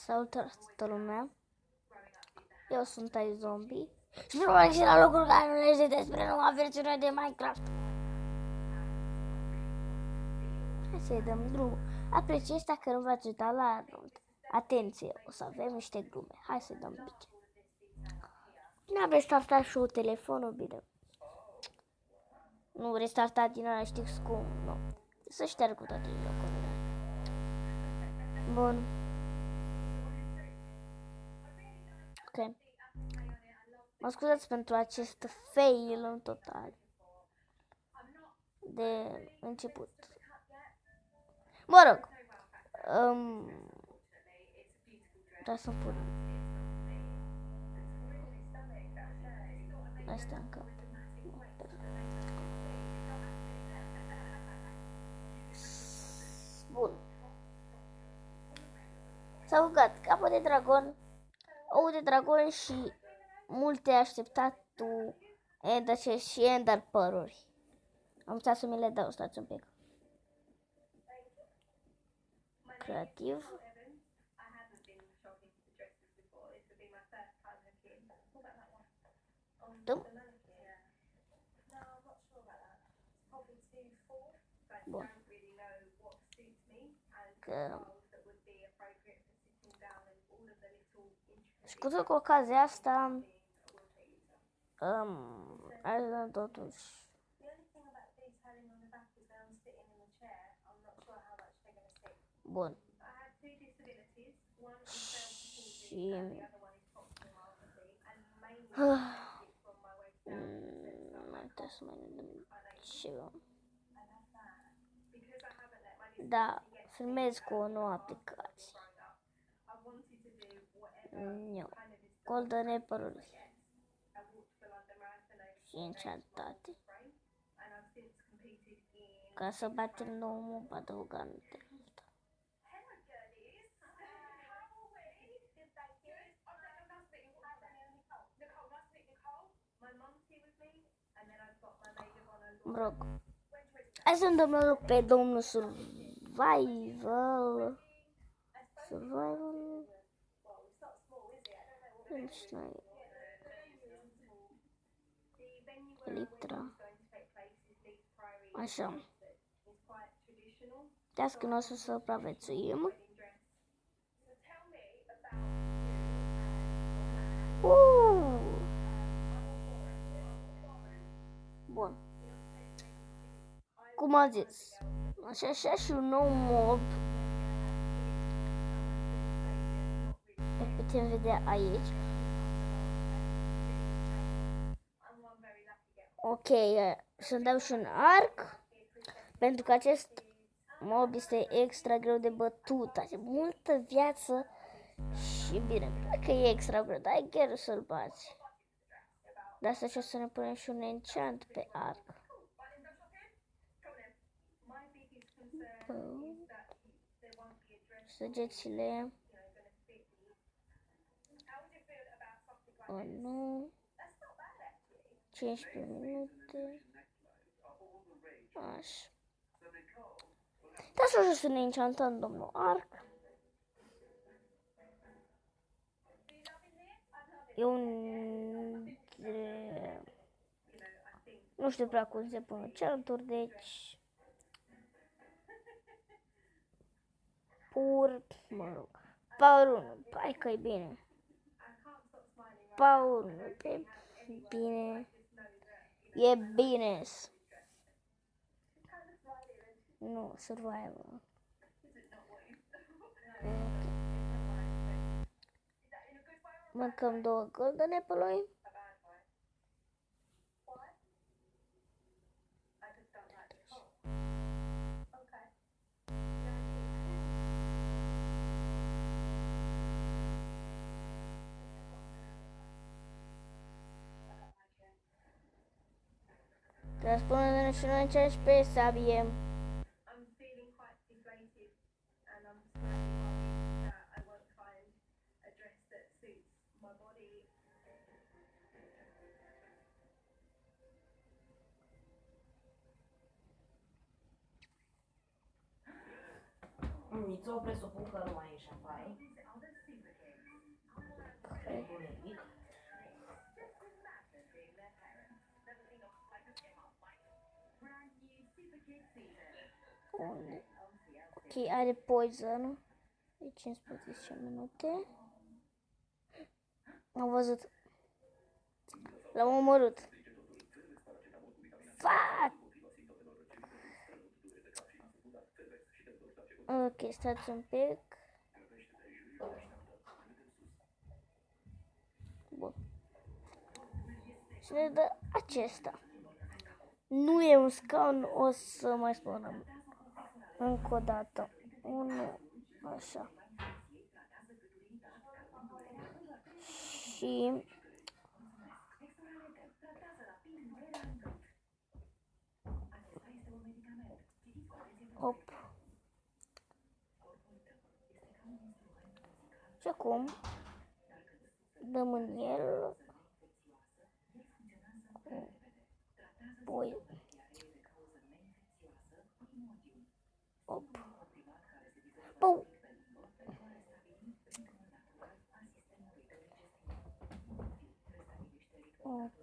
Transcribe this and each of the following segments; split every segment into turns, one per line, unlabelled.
Salutare toată lumea, eu sunt iZombie și probabil și la locul care nu lege despre noua versiune de Minecraft. Hai să-i dăm drumul. Apreciez dacă nu v-ați uitat la anunț. Atenție, o să avem niște glume. Hai să-i dăm bice. N-am restartat și eu telefonul, bine. Nu restartat din ăla, știți cum, nu. Să șterg cu toate jocurile. Bun. Ok. Mă scuzați pentru acest fail în total. De început. Mă rog. Trebuie să pun astea în cap. Bun. S-a băgat capul de dragon, ou de dragon și multe așteptatul Ender și Ender păruri. Am uitat să mi le dau, stați un pic. Creativ. Dăm. Bun. Că... Și cu ocazia asta totuși bun. Și mai trebuie să mai dăm ceva. Da, filmez cu o nouă aplicație. Golden Apple și enchantate. Ca să batem nou mob adăugat în asta. Mă rog. Hai să îndăm la loc pe domnul Survival. Eliptra. Așa. Tească că nu o să supraviețuim. Bun. Cum am zis. Așa și un nou mob. Îl putem vedea aici. Ok, să dau și un arc. Pentru că acest mob este extra greu de bătut. Are multă viață. Și bine, dacă e extra greu, dar e chiar să-l bați. De asta ce să ne punem și un enchant pe arc. Săgețile. O, nu. 15 minute. Așa. Da, să ne enchantăm domnul arc. E un... Nu știu prea cum se pune celturi, deci... Mă rog. Power 1. Hai că e bine. Power 1. E bine. E bine. Nu, survival. Mâncăm 2 golden apple-uri. Răspunde și noi încerci pe sabie.
Mi-ți opresc o pucă, nu mai ieși afară.
Unde? Ok, are poison. De 15 minute. Am văzut. L-am omorât. Fuck! Ok, stați un pic. Bun. Și ne dă acesta. Nu e un scaun, o să mai spunem. Încă o dată. 1, așa. Și... Hop. Și acum dăm în el poi hop. Pau. Ok.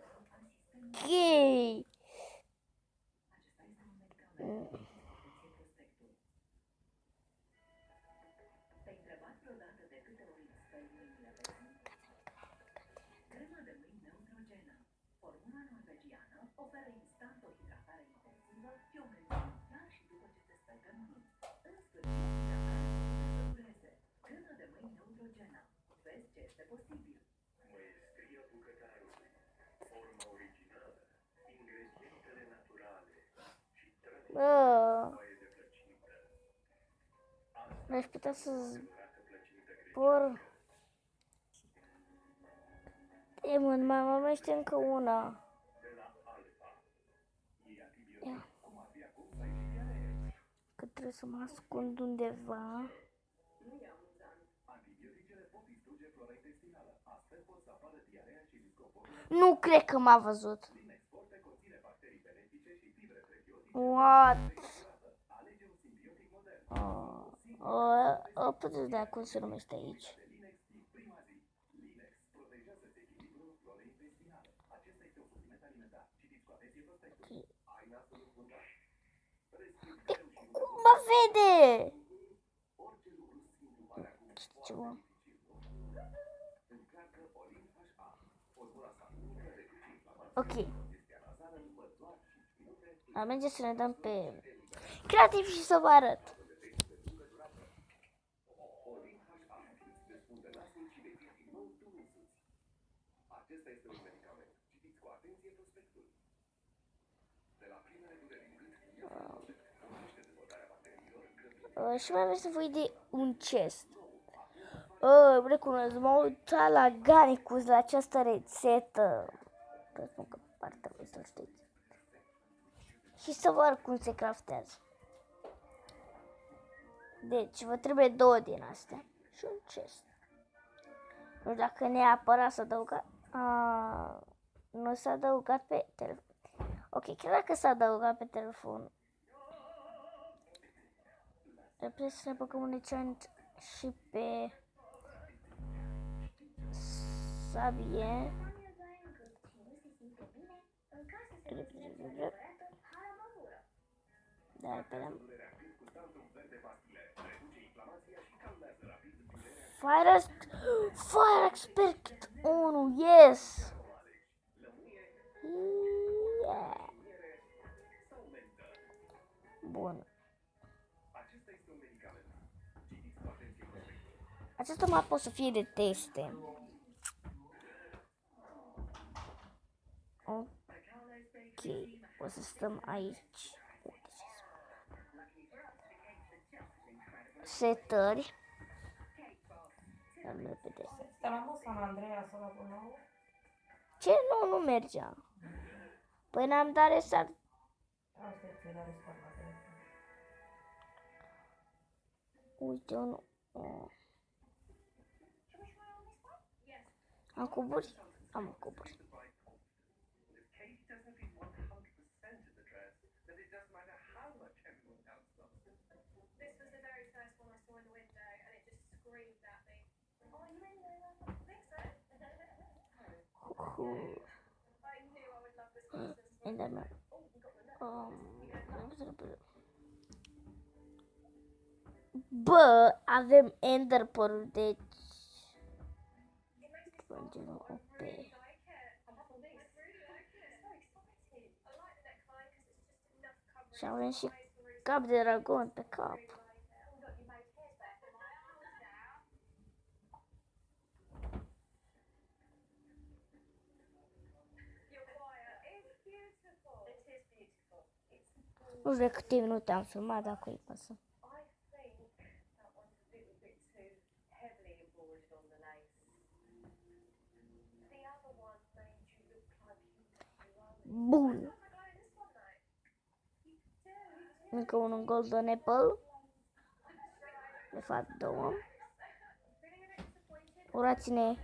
Aș putea să zbor. E, mă, mai este încă una. Ia. Că trebuie să mă ascund undeva. Nu cred că m-a văzut. What? Puteți da cum se numește aici. Okay. Cum mă vede? Ceva. Ok. Am merge să ne dăm pe creativ și să vă arăt. Și mai vreau să vă de un chest. Recunosc, m-am uitat la Ganicus, la această rețetă. Că spun că ar trebui să știți. Și să vă arăt cum se craftează. Deci, vă trebuie 2 din astea. Și un chest. Nu știu dacă neapărat să adăugat. Nu s-a adăugat pe telefon. Ok, chiar dacă s-a adăugat pe telefon. Trebuie să ne băgăm un enchant și pe sabie. Da, repede. Fire Expert 1, yes! Yeah. Bun. Această mapă o să fie de teste. Ok, o să stăm aici. Setări.
San Andreea sau la Bunău?
Ce? Nu mergea. Păi n-am dat restart. Uite, unul. Am cuburi? Am cuburi. cu Enderman. Bă, avem Ender Pearl, deci genul OP. Și avem și cap de dragon pe cap. Nu știu de câte minute am filmat, dacă îi pasă. Bun. Încă un golden apple. De fapt, două. Urați-ne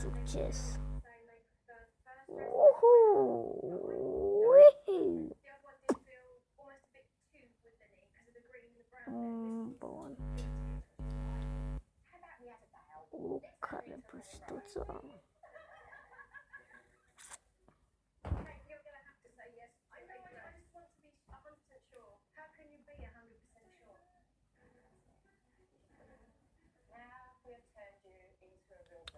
succes. Bun. Care prostituță.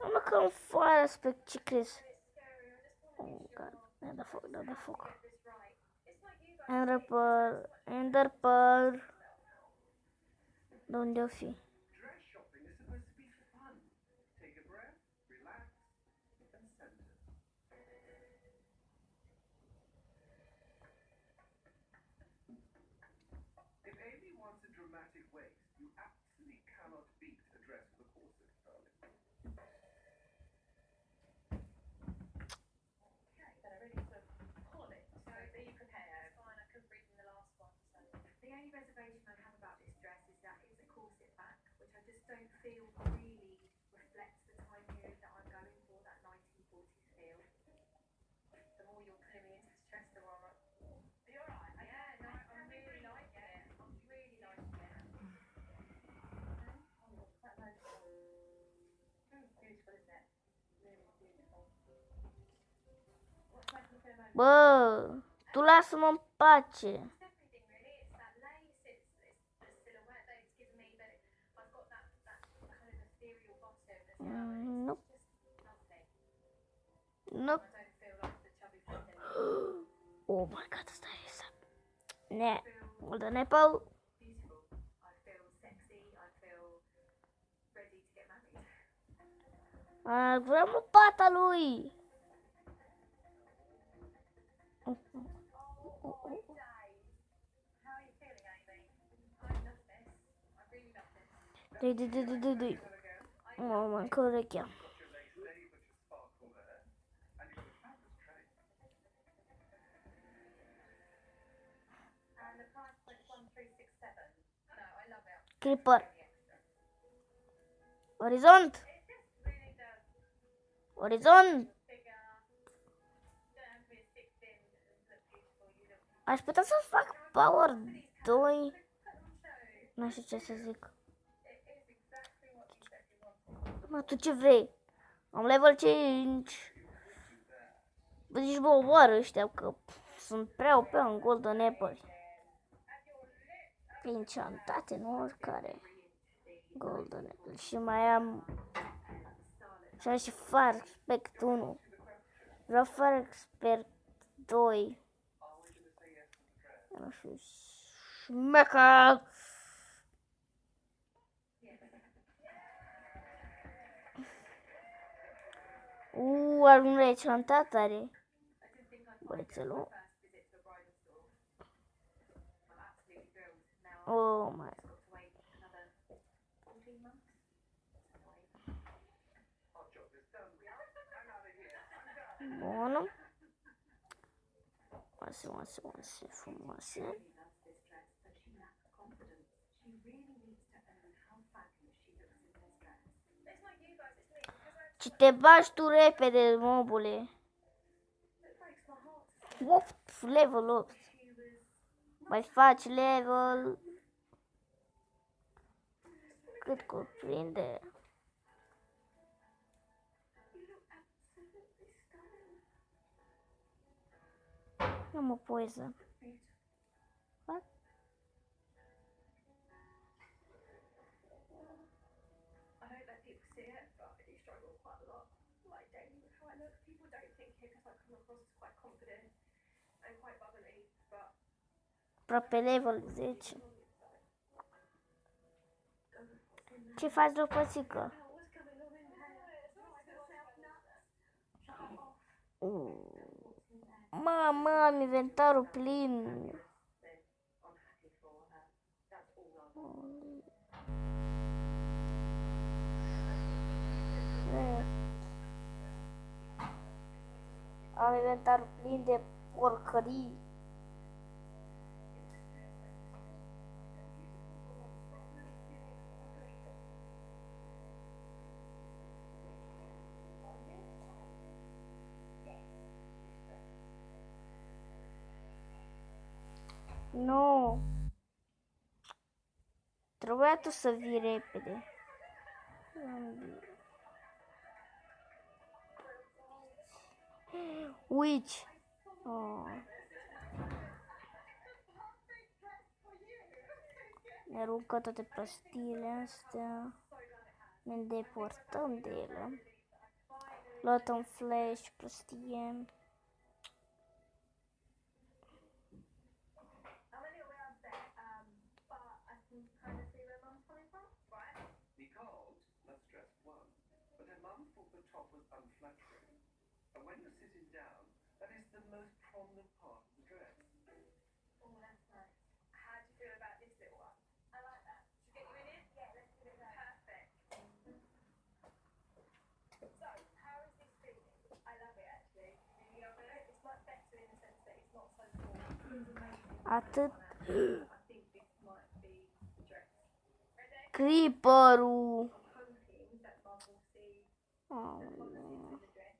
Am că un foaia spre ce crezi. Oh, God. Da foc. Ender Pearl. De unde o fi?
Don't feel really reflects the time period that I'm going for, that 1940s feel. The more you're putting me into stress, the more you're alright. Yeah, no, I'm really liking it. I'm really liking it. Beautiful, isn't it? Really beautiful. What's making you feel about it?
Bă, tu lasă-mă în pace. Nope. Nope. Oh my God, asta e exact. Ne, golden apple. Vreau lopata lui. Doi. Mă încă urechea. Creeper. Orizont. Aș putea să fac power 2. Nu știu ce să zic. Mă, tu ce vrei? Am level 5. Bă, zici, bă, omoară ăștia că sunt prea OP în golden apple. Enchantate, nu oricare. Golden apple. Și mai am... Și am și Fire Spect 1. Vreau Fire Spect 2. Nu știu. Șmeca! Armură enchantat are. Băiețelul. Oh my. Bun. Oase frumoase. Ce te bagi tu repede, mobule. Level 8. Mai faci level. Cât cuprinde. Am o poeză. What?
I don't let people see it, but I do struggle quite a lot. Like daily with how I look. People don't think it because I come across as quite confident and quite bubbly, but
Aproape level 10. Ce faci, lopățică?
what's going on in here? It's like yourself nuts.
Mamă, am inventarul plin.
I'm happy for her. That's all I want.
Am inventarul plin de porcării. Nu. Trebuia tu să vii repede. Witch. Oh. Ne aruncă toate prostiile astea. Ne îndepărtăm de ele. Luăm flash, prostie.
I'm a little bit upset, but I can kind of see where Mum's coming from, right?
Nicole must dress one, but her mum thought the top was unflattering. And when you're sitting down, that is the most prominent part of the dress.
Oh, that's nice. How do you feel about this little one? I like that. Should we get you in it? Yeah, let's give it a go. Perfect. So, how is this feeling? I love it actually. You love it? It's much better in the sense that it's not so full.
Atât.
I think this might be the dress. Ready?
Creeper-ul.
I'm hoping that Mum will see
Oh.
the dress.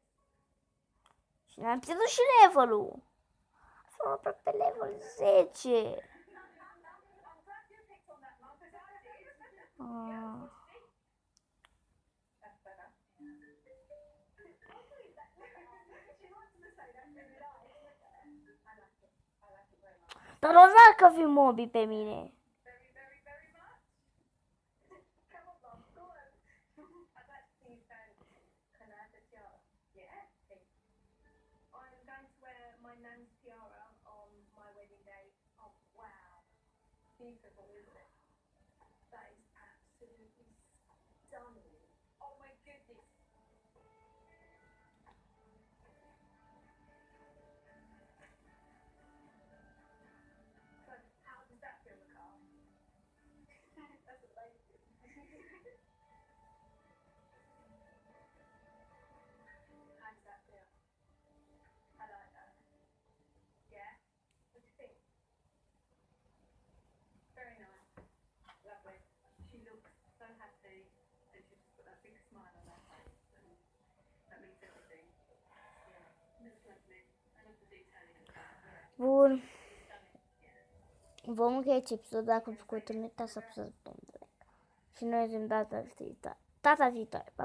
Și ne-am pierdut și levelul. Sunt aproape level 10.
I'm glad you picked on that, Mum, because I did.
Ah.
That's better. She wants to say that's really nice. I like it. I like it very much.
Dar o că fi mobi pe mine.
Very, very, very much. Come on, Mum. Go on. I'd like to see you stand. Can I have the tiara? Yeah. Okay. I'm going to wear my nan's tiara on my wedding day. Oh, wow. Beautiful, isn't it? That is absolutely stunning. Oh my goodness. So, how does that feel, Nicole? That's amazing. How does that feel? I like that. Yeah? What do you think? Very nice. Lovely. She looks so happy and she's just got that big smile on her face and that means everything. Yeah. Looks lovely. I love the detailing of that.
Bun.
Stunning. Yeah.
Vom încheia episodul dacă v-a plăcut, nu uitați să apăsați butonul de like. Și noi vedem data viitoare. Pa, pa!